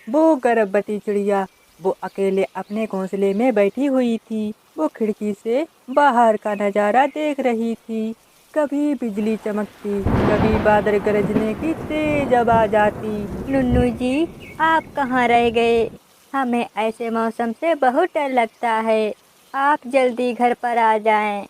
वो गर्भवती चिड़िया वो अकेले अपने घोंसले में बैठी हुई थी। वो खिड़की से बाहर का नजारा देख रही थी। कभी बिजली चमकती, कभी बादल गरजने की तेज आवाज आती। नुन्नू जी, आप कहाँ रह गए? हमें ऐसे मौसम से बहुत डर लगता है। आप जल्दी घर पर आ जाएं।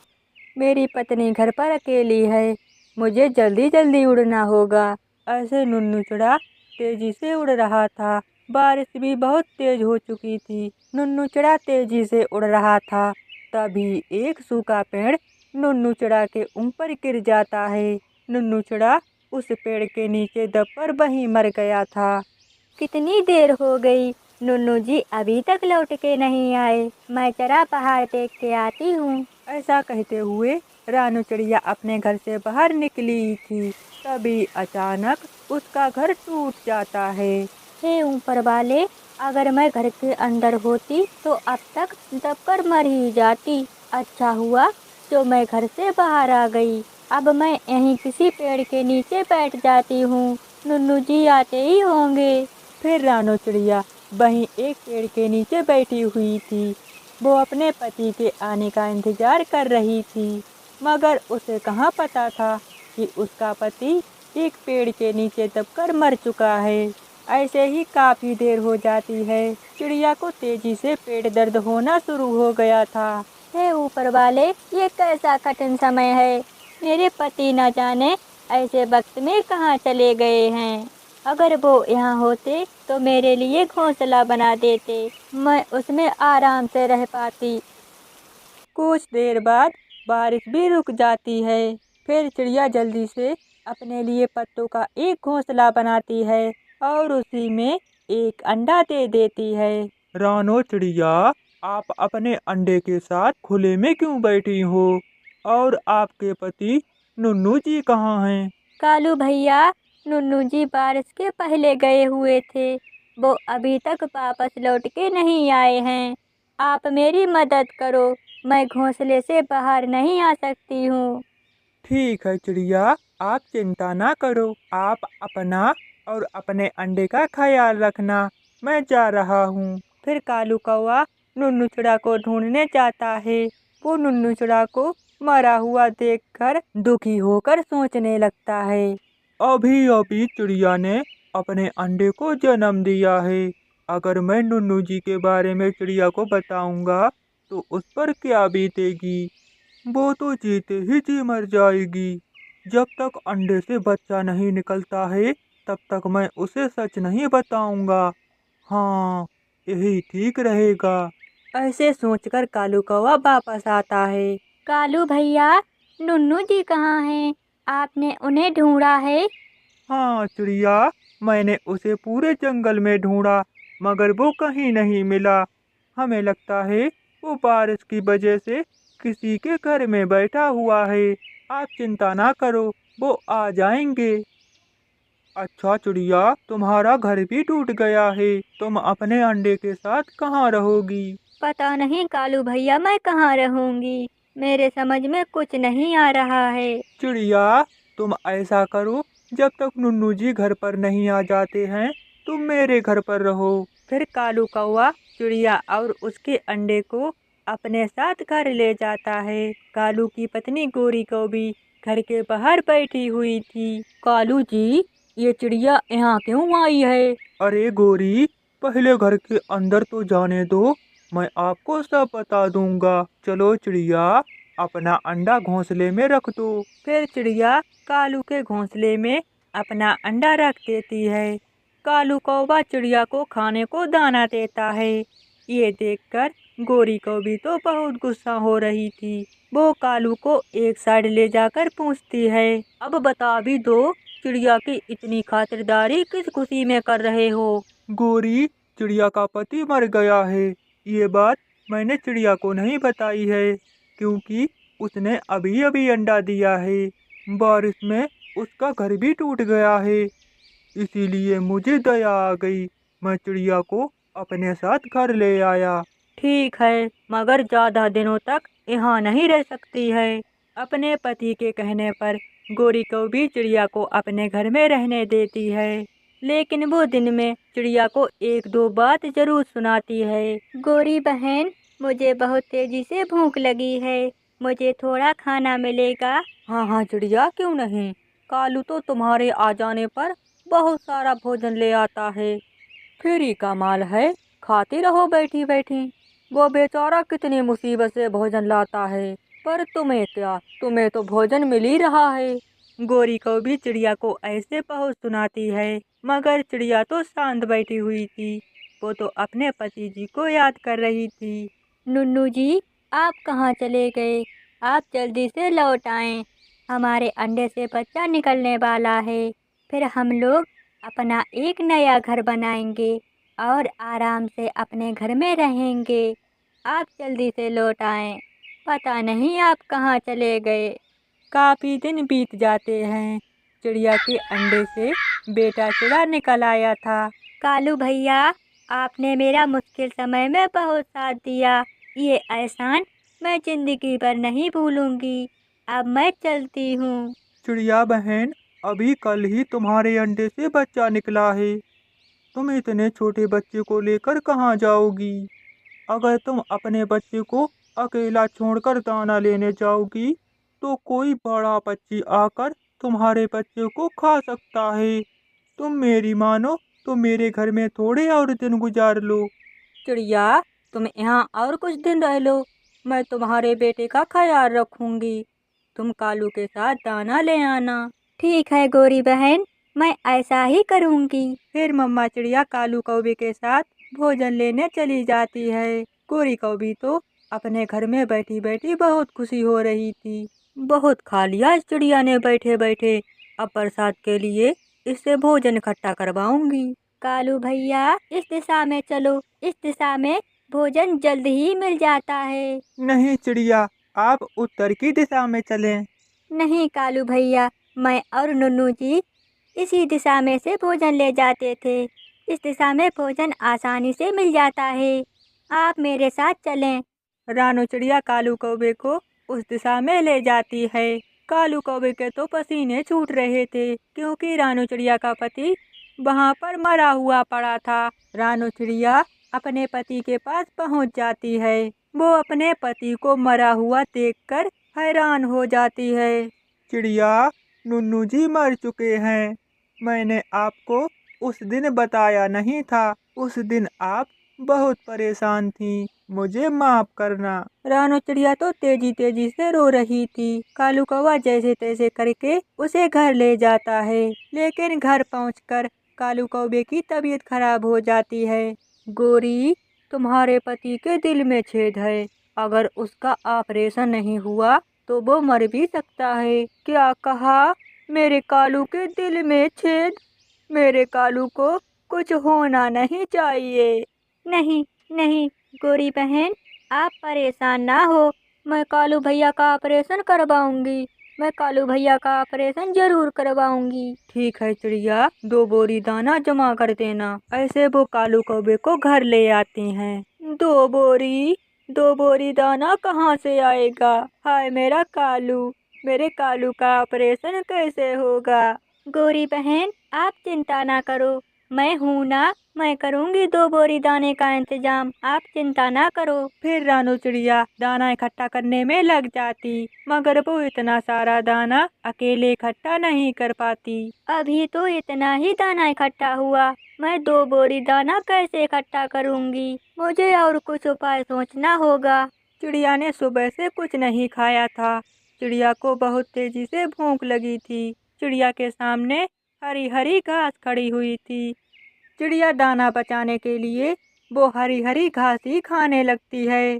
मेरी पत्नी घर पर अकेली है, मुझे जल्दी जल्दी उड़ना होगा। ऐसे नुन्नू चिड़ा तेजी से उड़ रहा था। बारिश भी बहुत तेज हो चुकी थी। नुन्नू चिड़ा तेजी से उड़ रहा था। तभी एक सूखा पेड़ नुन्नू चिड़ा के ऊपर गिर जाता है। नुन्नू चिड़ा उस पेड़ के नीचे दबकर वहीं मर गया था। कितनी देर हो गई, नुन्नू जी अभी तक लौट के नहीं आए। मैं जरा बाहर देख के आती हूँ। ऐसा कहते हुए रानू चिड़िया अपने घर से बाहर निकली थी। तभी अचानक उसका घर टूट जाता है। हे ऊपर वाले, अगर मैं घर के अंदर होती तो अब तक दबकर मर ही जाती। अच्छा हुआ जो मैं घर से बाहर आ गई। अब मैं यहीं किसी पेड़ के नीचे बैठ जाती हूँ। नुन्नू जी आते ही होंगे। फिर रानू चिड़िया वहीं एक पेड़ के नीचे बैठी हुई थी। वो अपने पति के आने का इंतजार कर रही थी, मगर उसे कहाँ पता था कि उसका पति एक पेड़ के नीचे दबकर मर चुका है। ऐसे ही काफी देर हो जाती है। चिड़िया को तेजी से पेट दर्द होना शुरू हो गया था। हे ऊपर वाले, ये कैसा कठिन समय है। मेरे पति न जाने ऐसे वक्त में कहाँ चले गए हैं। अगर वो यहाँ होते तो मेरे लिए घोंसला बना देते, मैं उसमें आराम से रह पाती। कुछ देर बाद बारिश भी रुक जाती है। फिर चिड़िया जल्दी से अपने लिए पत्तों का एक घोंसला बनाती है और उसी में एक अंडा दे देती है। रानो चिड़िया, आप अपने अंडे के साथ खुले में क्यों बैठी हो? और आपके पति नुन्नू जी कहाँ हैं? कालू भैया, नुन्नू जी बारिश के पहले गए हुए थे। वो अभी तक वापस लौट के नहीं आए हैं। आप मेरी मदद करो, मैं घोंसले से बाहर नहीं आ सकती हूँ। ठीक है चिड़िया, आप चिंता ना करो। आप अपना और अपने अंडे का ख्याल रखना। मैं जा रहा हूँ। फिर कालू कौवा नुन्नू चिड़ा को ढूंढने जाता है। वो नुन्नू चिड़ा को मरा हुआ देखकर दुखी होकर सोचने लगता है। अभी अभी चिड़िया ने अपने अंडे को जन्म दिया है। अगर मैं नुन्नू जी के बारे में चिड़िया को बताऊंगा तो उस पर क्या बीतेगी। वो तो जीते ही जी मर जाएगी। जब तक अंडे से बच्चा नहीं निकलता है तब तक मैं उसे सच नहीं बताऊंगा। हाँ, यही ठीक रहेगा। ऐसे सोचकर कालू कौवा वापस आता है। कालू भैया, नुन्नू जी कहाँ हैं? आपने उन्हें ढूंढा है? हाँ चिड़िया, मैंने उसे पूरे जंगल में ढूंढा, मगर वो कहीं नहीं मिला। हमें लगता है वो बारिश की वजह से किसी के घर में बैठा हुआ है। आप चिंता ना करो, वो आ जाएंगे। अच्छा चिड़िया, तुम्हारा घर भी टूट गया है। तुम अपने अंडे के साथ कहाँ रहोगी? पता नहीं कालू भैया, मैं कहाँ रहूंगी। मेरे समझ में कुछ नहीं आ रहा है। चिड़िया, तुम ऐसा करो, जब तक नुन्नू जी घर पर नहीं आ जाते हैं तुम मेरे घर पर रहो। फिर कालू कौवा चिड़िया और उसके अंडे को अपने साथ घर ले जाता है। कालू की पत्नी गोरी को भी घर के बाहर बैठी हुई थी। कालू जी, ये चिड़िया यहाँ क्यों आई है? अरे गोरी, पहले घर के अंदर तो जाने दो, मैं आपको सब बता दूंगा। चलो चिड़िया, अपना अंडा घोंसले में रख दो। फिर चिड़िया कालू के घोंसले में अपना अंडा रख देती है। कालू कौवा चिड़िया को खाने को दाना देता है। ये देखकर गोरी को भी तो बहुत गुस्सा हो रही थी। वो कालू को एक साइड ले जाकर पूछती है, अब बता भी दो, चिड़िया की इतनी खातिरदारी किस खुशी में कर रहे हो? गोरी, चिड़िया का पति मर गया है। ये बात मैंने चिड़िया को नहीं बताई है, क्योंकि उसने अभी अभी अंडा दिया है। बारिश में उसका घर भी टूट गया है, इसीलिए मुझे दया आ गई। मैं चिड़िया को अपने साथ घर ले आया। ठीक है, मगर ज्यादा दिनों तक यहाँ नहीं रह सकती है। अपने पति के कहने पर गोरी को भी चिड़िया को अपने घर में रहने देती है। लेकिन वो दिन में चिड़िया को एक दो बात जरूर सुनाती है। गोरी बहन, मुझे बहुत तेजी से भूख लगी है, मुझे थोड़ा खाना मिलेगा? हाँ हाँ चिड़िया, क्यों नहीं। कालू तो तुम्हारे आ जाने पर बहुत सारा भोजन ले आता है। फ्री का माल है, खाती रहो बैठी बैठी। वो बेचारा कितनी मुसीबत से भोजन लाता है, पर तुम्हें क्या, तुम्हें तो भोजन मिल ही रहा है। गोरी को भी चिड़िया को ऐसे बहुत सुनाती है, मगर चिड़िया तो शांत बैठी हुई थी। वो तो अपने पति जी को याद कर रही थी। नुन्नू जी, आप कहाँ चले गए? आप जल्दी से लौट आएं। हमारे अंडे से बच्चा निकलने वाला है, फिर हम लोग अपना एक नया घर बनाएंगे और आराम से अपने घर में रहेंगे। आप जल्दी से लौट आएं। पता नहीं आप कहाँ चले गए। काफी दिन बीत जाते हैं। चिड़िया के अंडे से बेटा चिड़ा निकल आया था। कालू भैया, आपने मेरा मुश्किल समय में बहुत साथ दिया। ये एहसान मैं जिंदगी भर नहीं भूलूंगी। अब मैं चलती हूँ। चिड़िया बहन, अभी कल ही तुम्हारे अंडे से बच्चा निकला है। तुम इतने छोटे बच्चे को लेकर कहाँ जाओगी? अगर तुम अपने बच्चे को अकेला छोड़कर दाना लेने जाओगी, तो कोई बड़ा पक्षी आकर तुम्हारे बच्चे को खा सकता है। तुम मेरी मानो तो मेरे घर में थोड़े और दिन गुजार लो। चिड़िया, तुम यहाँ और कुछ दिन रह लो, मैं तुम्हारे बेटे का ख्याल रखूंगी। तुम कालू के साथ दाना ले आना। ठीक है गोरी बहन, मैं ऐसा ही करूँगी। फिर मम्मा चिड़िया कालू कौवे के साथ भोजन लेने चली जाती है। गोरी कौवी तो अपने घर में बैठी बैठी बहुत खुशी हो रही थी। बहुत खा लिया इस चिड़िया ने बैठे बैठे, अब बरसात के लिए इससे भोजन इकट्ठा करवाऊंगी। कालू भैया, इस दिशा में चलो, इस दिशा में भोजन जल्द ही मिल जाता है। नहीं चिड़िया, आप उत्तर की दिशा में चलें। नहीं कालू भैया, मैं और नुन्नू जी इसी दिशा में से भोजन ले जाते थे। इस दिशा में भोजन आसानी से मिल जाता है। आप मेरे साथ चलें। रानू चिड़िया कालू कौवे को उस दिशा में ले जाती है। कालू कौवे के तो पसीने छूट रहे थे, क्योंकि रानू चिड़िया का पति वहाँ पर मरा हुआ पड़ा था। रानू चिड़िया अपने पति के पास पहुँच जाती है। वो अपने पति को मरा हुआ देखकर हैरान हो जाती है। चिड़िया, नुन्नू जी मर चुके हैं। मैंने आपको उस दिन बताया नहीं था। उस दिन आप बहुत परेशान थी, मुझे माफ करना। रानू चिड़िया तो तेजी तेजी से रो रही थी। कालू कौवा जैसे तैसे करके उसे घर ले जाता है, लेकिन घर पहुंचकर कालू कौवे की तबीयत खराब हो जाती है। गोरी, तुम्हारे पति के दिल में छेद है, अगर उसका ऑपरेशन नहीं हुआ तो वो मर भी सकता है। क्या कहा? मेरे कालू के दिल में छेद? मेरे कालू को कुछ होना नहीं चाहिए। नहीं नहीं गोरी बहन, आप परेशान ना हो। मैं कालू भैया का ऑपरेशन करवाऊंगी। मैं कालू भैया का ऑपरेशन जरूर करवाऊंगी। ठीक है चिड़िया, 2 बोरी दाना जमा कर देना। ऐसे वो कालू कौवे को घर ले आती हैं। 2 बोरी? 2 बोरी दाना कहाँ से आएगा? हाय मेरा कालू, मेरे कालू का ऑपरेशन कैसे होगा? गोरी बहन, आप चिंता ना करो, मैं हूँ ना, मैं करूँगी 2 बोरी दाने का इंतजाम। आप चिंता ना करो। फिर रानू चिड़िया दाना इकट्ठा करने में लग जाती, मगर वो इतना सारा दाना अकेले इकट्ठा नहीं कर पाती। अभी तो इतना ही दाना इकट्ठा हुआ, मैं 2 बोरी दाना कैसे इकट्ठा करूँगी? मुझे और कुछ उपाय सोचना होगा। चिड़िया ने सुबह से कुछ नहीं खाया था। चिड़िया को बहुत तेजी से भूख लगी थी। चिड़िया के सामने हरी हरी घास खड़ी हुई थी। चिड़िया दाना बचाने के लिए वो हरी हरी घास ही खाने लगती है।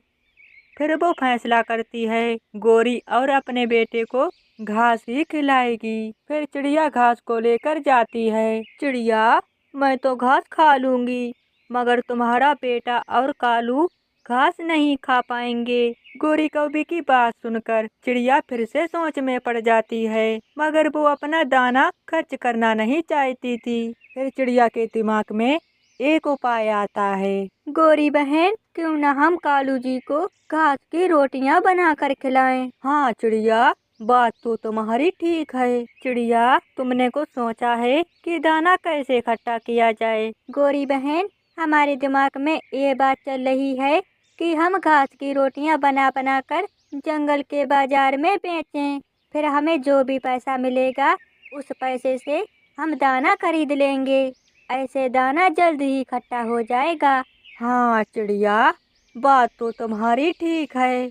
फिर वो फैसला करती है गोरी और अपने बेटे को घास ही खिलाएगी। फिर चिड़िया घास को लेकर जाती है। चिड़िया, मैं तो घास खा लूंगी, मगर तुम्हारा बेटा और कालू घास नहीं खा पाएंगे। गोरी कौवी की बात सुनकर चिड़िया फिर से सोच में पड़ जाती है, मगर वो अपना दाना खर्च करना नहीं चाहती थी। फिर चिड़िया के दिमाग में एक उपाय आता है। गोरी बहन, क्यों ना हम कालू जी को घास की रोटियां बना कर खिलाएं? हाँ चिड़िया, बात तो तुम्हारी ठीक है चिड़िया, तुमने कुछ सोचा है कि दाना कैसे इकट्ठा किया जाए? गोरी बहन, हमारे दिमाग में ये बात चल रही है कि हम घास की रोटियां बना बना कर जंगल के बाजार में बेचें। फिर हमें जो भी पैसा मिलेगा उस पैसे से हम दाना खरीद लेंगे। ऐसे दाना जल्द ही इकट्ठा हो जाएगा। हाँ चिड़िया, बात तो तुम्हारी ठीक है,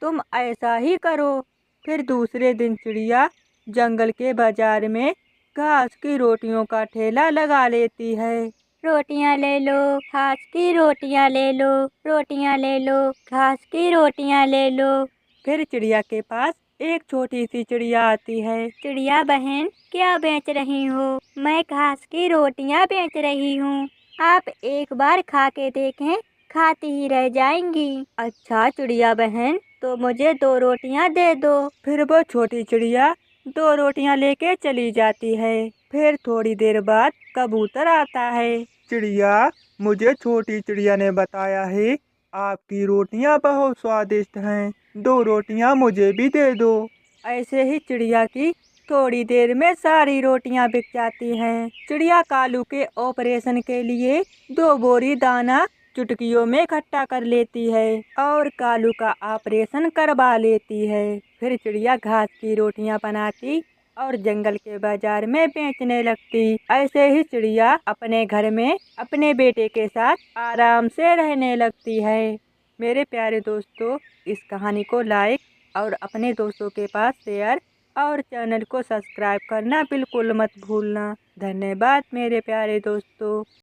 तुम ऐसा ही करो। फिर दूसरे दिन चिड़िया जंगल के बाजार में घास की रोटियों का ठेला लगा लेती है। रोटियां ले लो, घास की रोटियां ले लो, रोटियां ले लो, घास की रोटियां ले लो। फिर चिड़िया के पास एक छोटी सी चिड़िया आती है। चिड़िया बहन, क्या बेच रही हो? मैं घास की रोटियां बेच रही हूँ, आप एक बार खा के देखें, खाती ही रह जाएंगी। अच्छा चिड़िया बहन, तो मुझे 2 रोटियां दे दो। फिर वो छोटी चिड़िया 2 रोटियां लेके चली जाती है। फिर थोड़ी देर बाद कबूतर आता है। चिड़िया, मुझे छोटी चिड़िया ने बताया है आपकी रोटियां बहुत स्वादिष्ट हैं, 2 रोटियां मुझे भी दे दो। ऐसे ही चिड़िया की थोड़ी देर में सारी रोटियां बिक जाती हैं। चिड़िया कालू के ऑपरेशन के लिए 2 बोरी दाना चुटकियों में इकट्ठा कर लेती है और कालू का ऑपरेशन करवा लेती है। फिर चिड़िया घास की रोटियां बनाती और जंगल के बाजार में बेचने लगती। ऐसे ही चिड़िया अपने घर में अपने बेटे के साथ आराम से रहने लगती है। मेरे प्यारे दोस्तों, इस कहानी को लाइक और अपने दोस्तों के पास शेयर और चैनल को सब्सक्राइब करना बिल्कुल मत भूलना। धन्यवाद मेरे प्यारे दोस्तों।